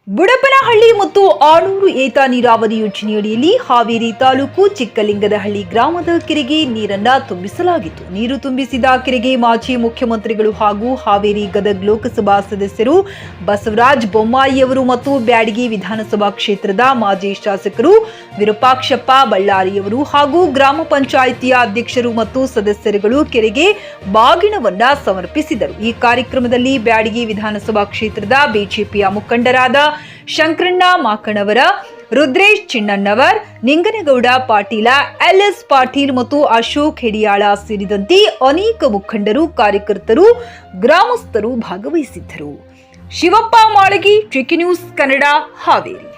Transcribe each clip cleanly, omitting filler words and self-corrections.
ಬುಡಪನಹಳ್ಳಿ ಮತ್ತು ಆಣೂರು ಏತ ನೀರಾವರಿ ಯೋಜನೆಯಡಿಯಲ್ಲಿ ಹಾವೇರಿ ತಾಲೂಕು ಚಿಕ್ಕಲಿಂಗದಹಳ್ಳಿ ಗ್ರಾಮದ ಕೆರೆಗೆ ನೀರನ್ನ ತುಂಬಿಸಲಾಗಿತ್ತು. ನೀರು ತುಂಬಿಸಿದ ಕೆರೆಗೆ ಮಾಜಿ ಮುಖ್ಯಮಂತ್ರಿಗಳು ಹಾಗೂ ಹಾವೇರಿ ಗದಗ ಲೋಕಸಭಾ ಸದಸ್ಯರು ಬಸವರಾಜ ಬೊಮ್ಮಾಯಿಯವರು ಮತ್ತು ಬ್ಯಾಡಗಿ ವಿಧಾನಸಭಾ ಕ್ಷೇತ್ರದ ಮಾಜಿ ಶಾಸಕರು ವಿರೂಪಾಕ್ಷಪ್ಪ ಬಳ್ಳಾರಿಯವರು ಹಾಗೂ ಗ್ರಾಮ ಪಂಚಾಯಿತಿಯ ಅಧ್ಯಕ್ಷರು ಮತ್ತು ಸದಸ್ಯರುಗಳು ಕೆರೆಗೆ ಬಾಗಿಣವನ್ನ ಸಮರ್ಪಿಸಿದರು. ಈ ಕಾರ್ಯಕ್ರಮದಲ್ಲಿ ಬ್ಯಾಡಗಿ ವಿಧಾನಸಭಾ ಕ್ಷೇತ್ರದ ಬಿಜೆಪಿಯ ಮುಖಂಡರಾದ ಶಂಕರಣ್ಣ ಮಾಕಣವರ, ರುದ್ರೇಶ್ ಚಿಣ್ಣಣ್ಣವರ್, ನಿಂಗನಗೌಡ ಪಾಟೀಲ, ಎಲ್ಎಸ್ ಪಾಟೀಲ್ ಮತ್ತು ಅಶೋಕ್ ಹೆಡಿಯಾಳ ಸೇರಿದಂತೆ ಅನೇಕ ಮುಖಂಡರು, ಕಾರ್ಯಕರ್ತರು, ಗ್ರಾಮಸ್ಥರು ಭಾಗವಹಿಸಿದ್ದರು. Shivappa Malagi, tricky news Kannada, Haveri.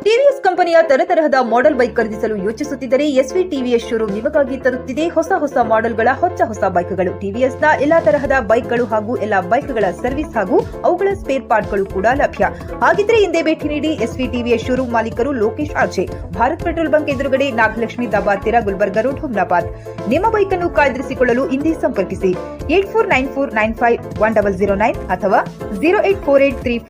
ಟಿವಿಎಸ್ ಕಂಪನಿಯ ತರತರಹದ ಮಾಡೆಲ್ ಬೈಕ್ ಖರೀದಿಸಲು ಯೋಚಿಸುತ್ತಿದ್ದರೆ ಎಸ್ವಿ ಟಿವಿಎಸ್ ಶೋರೂಮ್ ನಿಮಗಾಗಿ ತರುತ್ತಿದೆ ಹೊಸ ಮಾಡೆಲ್ಗಳ ಹೊಸ ಬೈಕ್ಗಳು. ಟಿವಿಎಸ್ನ ಎಲ್ಲಾ ತರಹದ ಬೈಕ್ಗಳು ಹಾಗೂ ಎಲ್ಲಾ ಬೈಕ್ಗಳ ಸರ್ವಿಸ್ ಹಾಗೂ ಅವುಗಳ ಸ್ಪೇರ್ ಪಾರ್ಟ್ಗಳು ಕೂಡ ಲಭ್ಯ. ಹಾಗಿದ್ರೆ ಹಿಂದೆ ಭೇಟಿ ನೀಡಿ. ಎಸ್ವಿ ಟಿವಿಎಸ್ ಶೋರೂಮ್ ಮಾಲೀಕರು Lokesh RJ, Bharat petrol bunk ಎದುರುಗಡೆ, ನಾಗಲಕ್ಷ್ಮಿ ದಾಬಾ ಹತ್ತಿರ, ಗುಲ್ಬರ್ಗಾ ರೋಡ್, ಹುಮ್ನಾಬಾದ್. ನಿಮ್ಮ ಬೈಕ್ ಅನ್ನು ಕಾಯ್ದಿರಿಸಿಕೊಳ್ಳಲು ಹಿಂದೆ ಸಂಪರ್ಕಿಸಿ 8494951009 ಅಥವಾ 08483